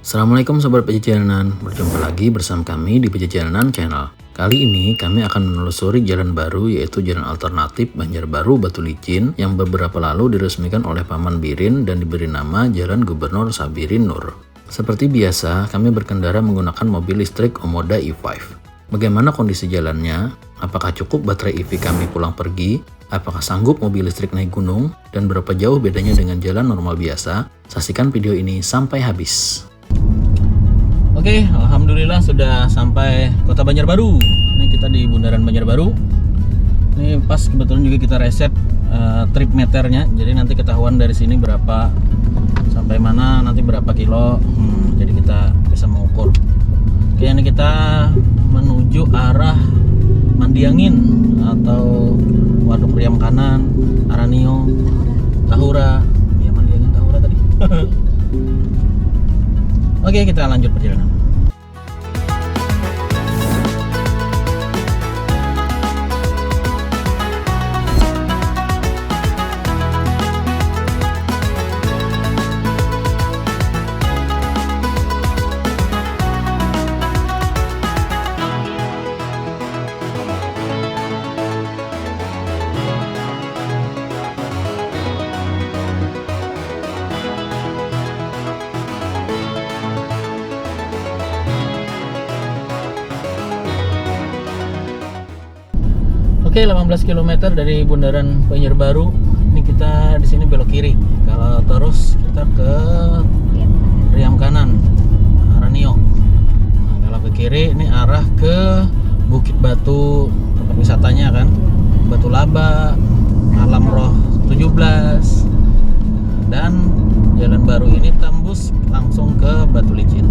Assalamualaikum Sobat Pejajaran, berjumpa lagi bersama kami di Pejajaran Channel. Kali ini kami akan menelusuri jalan baru, yaitu jalan alternatif Banjarbaru Batu Licin yang beberapa lalu diresmikan oleh Paman Birin dan diberi nama Jalan Gubernur Sabirin Nur. Seperti biasa, kami berkendara menggunakan mobil listrik Omoda E5. Bagaimana kondisi jalannya? Apakah cukup baterai EV kami pulang pergi? Apakah sanggup mobil listrik naik gunung? Dan berapa jauh bedanya dengan jalan normal biasa? Saksikan video ini sampai habis. Oke, alhamdulillah sudah sampai Kota Banjarbaru. Ini kita di Bundaran Banjarbaru. Ini pas kebetulan juga kita reset trip meternya. Jadi nanti ketahuan dari sini berapa sampai mana, nanti berapa kilo. Jadi kita bisa mengukur. Oke, ini kita menuju arah Mandiangin atau Waduk Riam Kanan, Aranio, Tahura. Ya, Mandiangin Tahura tadi. Oke, kita lanjut perjalanan. Oke, 18 km dari Bundaran Banjarbaru. Ini kita di sini belok kiri. Kalau terus kita ke Riam Kanan, Aranio. Nah, kalau ke kiri ini arah ke Bukit Batu, tempat wisatanya kan. Batu Laba, Alam Roh 17. Dan jalan baru ini tembus langsung ke Batu Licin.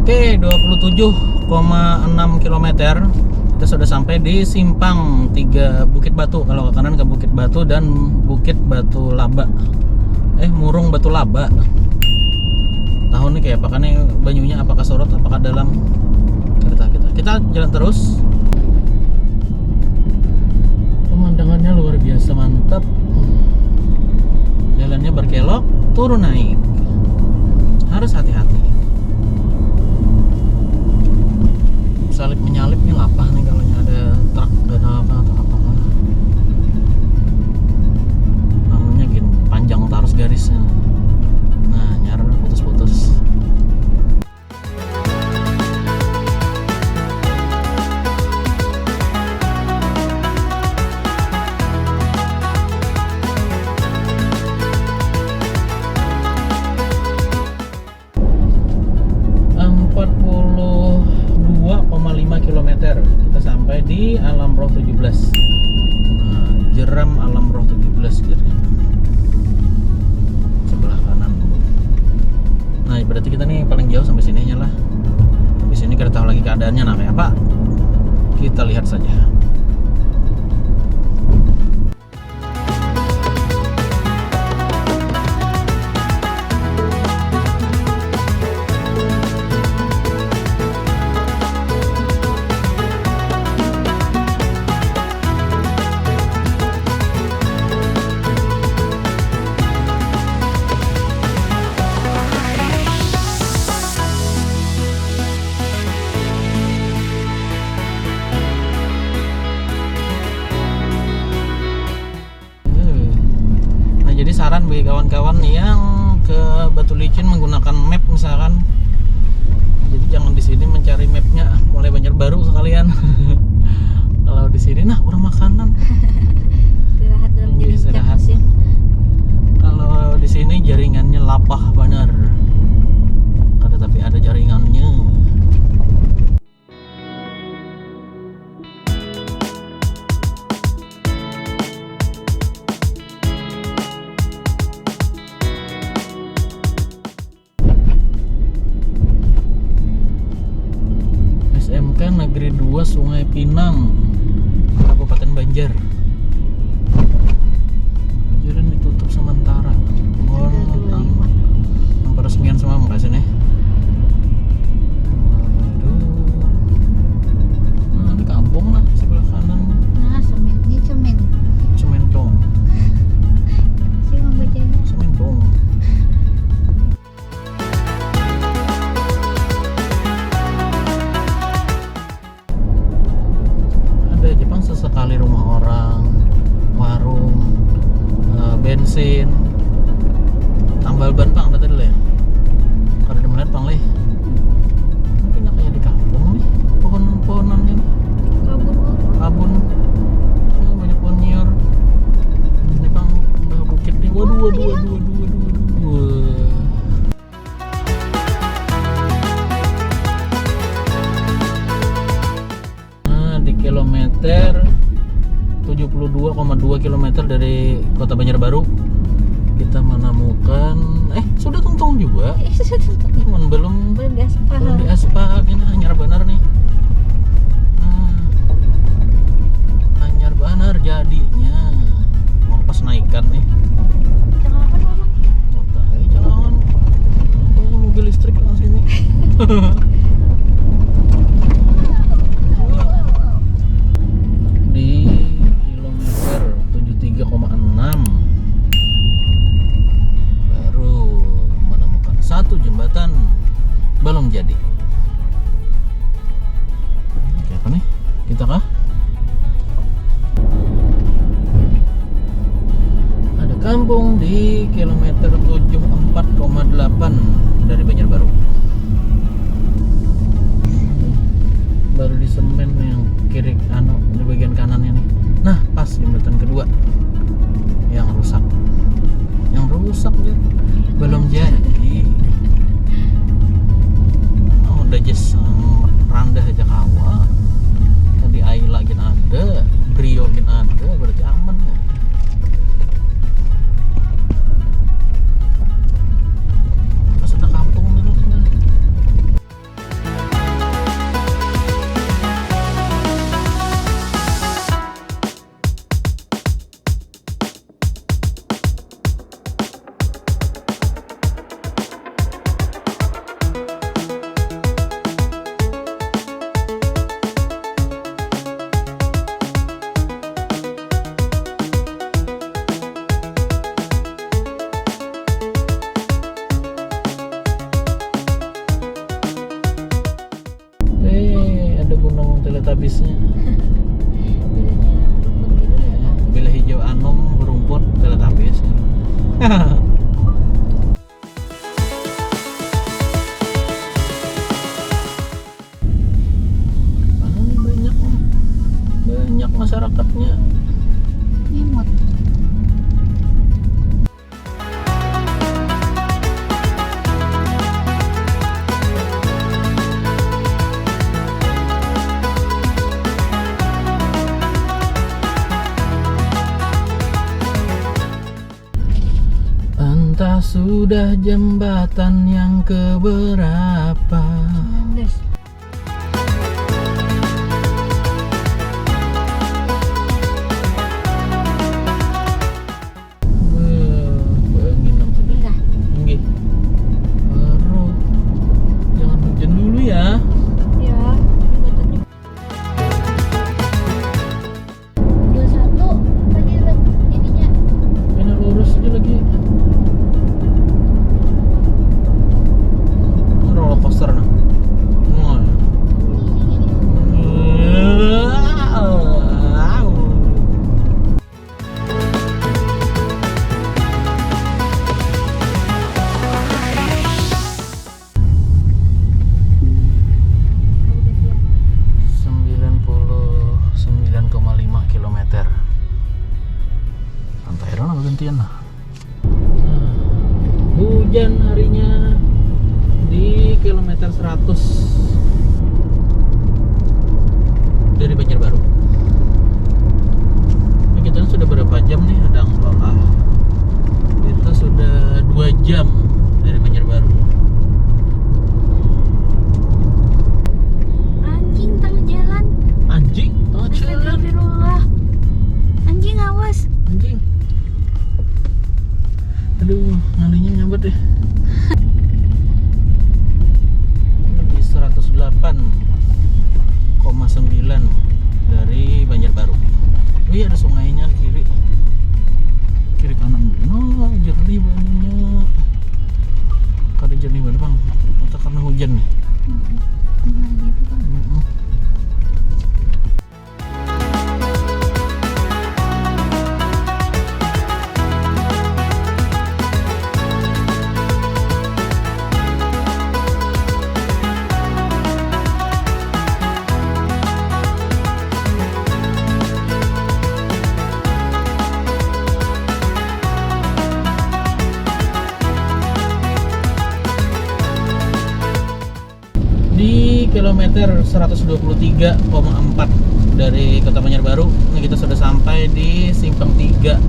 Oke, 27,6 km kita sudah sampai di simpang 3 Bukit Batu. Kalau ke kanan ke Bukit Batu dan Bukit Batu Laba. Murung Batu Laba. Tahun ini kayak apa kan banyunya, apakah sorot, apakah dalam kereta kita jalan terus. Pemandangannya luar biasa mantap. Jalannya berkelok, turun naik. Harus hati-hati. Salip menyalip nih lapah nih kalau ada truk dan apa atau apa namanya gini, panjang tarus garisnya. Nah, nyar putus-putus. Kita sampai di Alam Roh 17. Nah, Jeram Alam Roh 17 kiri. Sebelah kanan. Nah, berarti kita nih paling jauh sampai sininya lah. Sampai sini kita tahu lagi keadaannya nah kayak apa. Kita lihat saja. Jadi saran bagi kawan-kawan yang ke Batu Licin menggunakan map misalkan, jadi jangan di sini mencari mapnya mulai Banjarbaru sekalian. Kalau di sini nah kurang makanan. Istirahat dalam istirahat. Kalau di sini jaringannya lapah benar. Tapi ada jaringannya. bensin. Tambal ban pang tadi lah ya. Kalau di menit pang leh. Mungkin kayak di kampung nih. Pohon-pohonan ini. Kabun. Oh, banyak pohon nyiur. Ini pang bukit nih. Waduh. Nah, di kilometer 72,2 km dari Kota Banjarbaru kita menemukan sudah tungtung juga. Cuman belum di aspal. Ini anyar benar nih. Anyar benar jadinya. Mau pas naikan nih. Jangan. Ini mobil listrik yang sini. Di kilometer 73,6 baru menemukan satu jembatan belum jadi. Oke, apa nih? Kita kah? Ada kampung di kilometer 74,8 dari Banjarbaru. Baru di semen yang kiri di bagian kanannya nih. Nah, pas jembatan kedua yang rusak ya. Belum jadi. Udah just randah aja kawa. Tadi Ayla gin ada, Brio gin ada, berarti aman ya. Pas ada kampung terus kan. Ada gunung teletabisnya. Bila hijau anom berumput teletabis. Mana nih banyak masyarakatnya. Nyimut. Entah sudah jembatan yang keberapa. 19. Penginam sudah. Nggih. Baru. Jangan hujan dulu ya. Ya, jembatannya 21 tadi jadinya. Benar lurus aja lagi. Roller coaster nah. Gantian lah. Hujan harinya di kilometer 100 dari Banjarbaru. Ini kita sudah berapa jam nih hadang lelah. Kita sudah 2 jam dari Banjarbaru. Anjing tengah jalan. Anjing tengah jalan. Astagfirullah. Anjing awas. Anjing. Aduh, ngalinya nyambat deh. Ini 108,9 dari Banjarbaru. Wih, ada sungainya kiri kanan. Oh, jernih banget. Kada jernih banget bang. Atau karena hujan nih. kilometer 123,4 dari Kota Banjarbaru. Ini kita sudah sampai di simpang 3,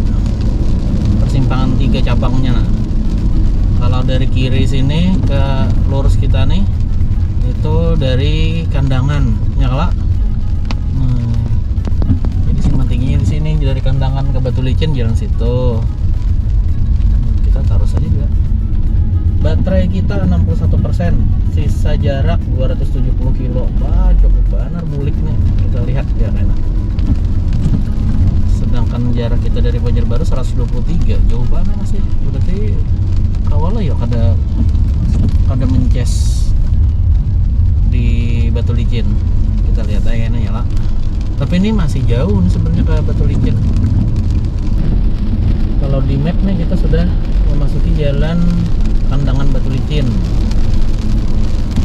persimpangan 3 cabangnya. Nah, kalau dari kiri sini ke lurus kita nih itu dari Kandangan, nyala. Jadi simpang tingginya di sini dari Kandangan ke Batu Licin, jalan situ. Kita taruh saja juga. Baterai kita 61%, sisa jarak 270 kilo. Wah, cukup benar bulik nih. Kita lihat ya enak. Sedangkan jarak kita dari Banjarbaru 123, jauh banget masih. Berarti awalnya ya kada mences di Batu Licin. Kita lihat aja ini ya lah. Tapi ini masih jauh nih sebenarnya ke Batu Licin. Kalau di map nih kita sudah memasuki jalan Kandangan Batu Licin.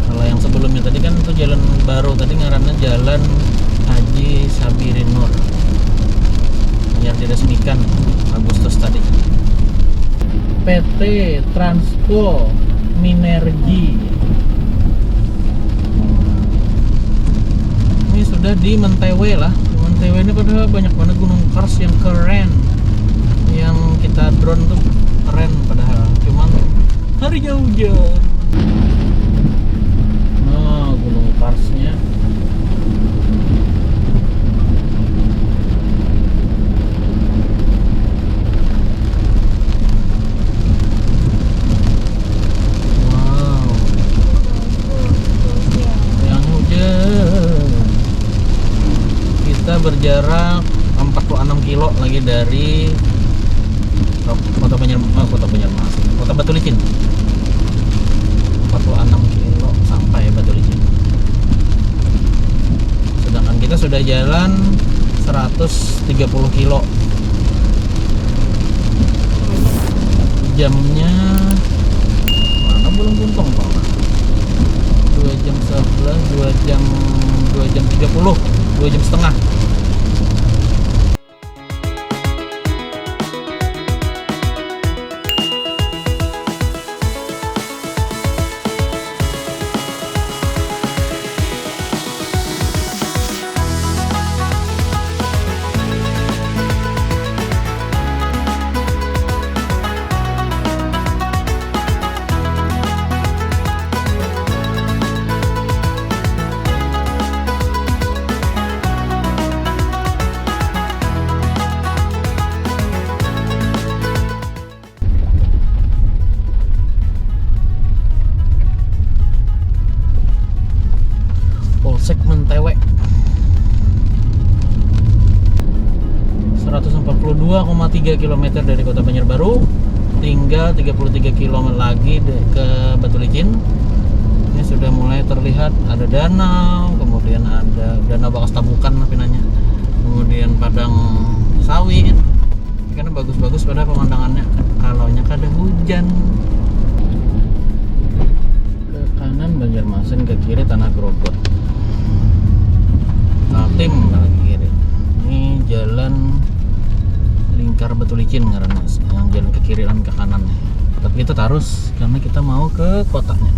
Kalau yang sebelumnya tadi kan itu jalan baru, tadi ngarannya Jalan Haji Sabirin Nur yang diresmikan Agustus tadi. PT Transpo Minergi. Ini sudah di Mentewe lah. Di Mentewe ini padahal banyak banget gunung kars yang keren. Yang kita drone tuh keren padahal, cuman harinya hujan. Nah, gunung karsnya. Wow, yang hujan. Kita berjarak 46 kilo lagi dari Kota Batu Licin. 46 kilo sampai Batu Licin. Sedangkan kita sudah jalan 130 kilo. Jamnya mana belum buntung Pak? 2 jam 11, 2 jam 30, 2 jam setengah. Polsek Mentewe 142,3 km dari Kota Banjarbaru, tinggal 33 km lagi ke Batu Licin. Ini sudah mulai terlihat ada danau, kemudian ada danau Bakas Tabukan pinanya, kemudian padang sawit. Karena bagus-bagus pada pemandangannya. Kalaunya kada hujan. Ke kanan Banjarmasin, ke kiri Tanah Grogot. Kaltim ke kiri. Ini jalan lingkar Batu Licin karena yang jalan ke kiri dan ke kanan. Tapi kita terus karena kita mau ke kotanya.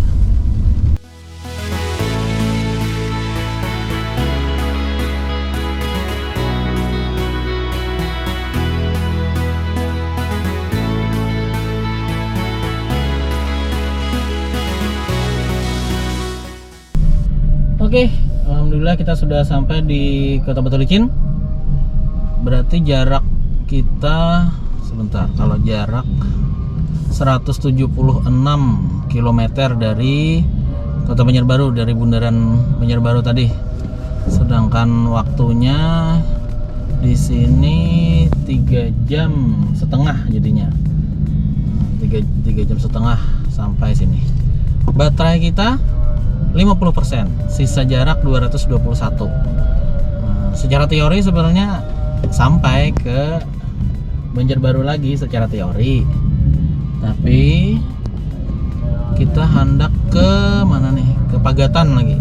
Oke, alhamdulillah kita sudah sampai di Kota Batu Licin. Berarti jarak kita sebentar, kalau jarak 176 km dari Kota Banjarbaru, dari bundaran Banjarbaru tadi. Sedangkan waktunya di sini 3 jam setengah jadinya. 3 jam setengah sampai sini. Baterai kita 50%, sisa jarak 221. Secara teori sebenarnya sampai ke Banjarbaru lagi secara teori, tapi kita hendak ke mana nih? Ke Pagatan lagi.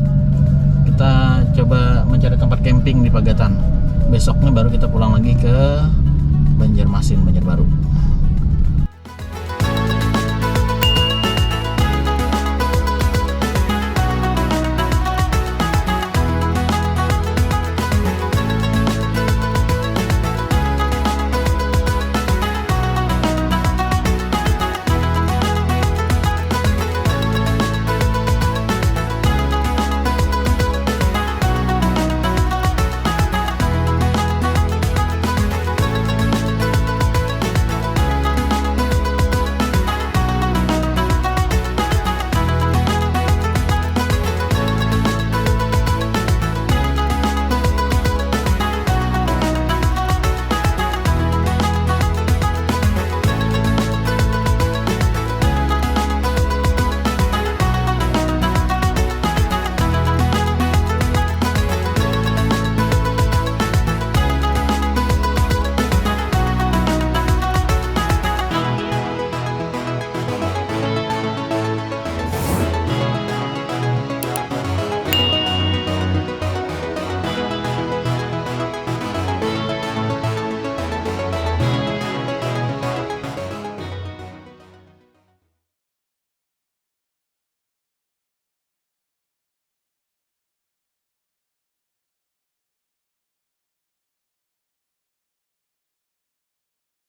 Kita coba mencari tempat camping di Pagatan. Besoknya baru kita pulang lagi ke Banjarmasin, Banjarbaru.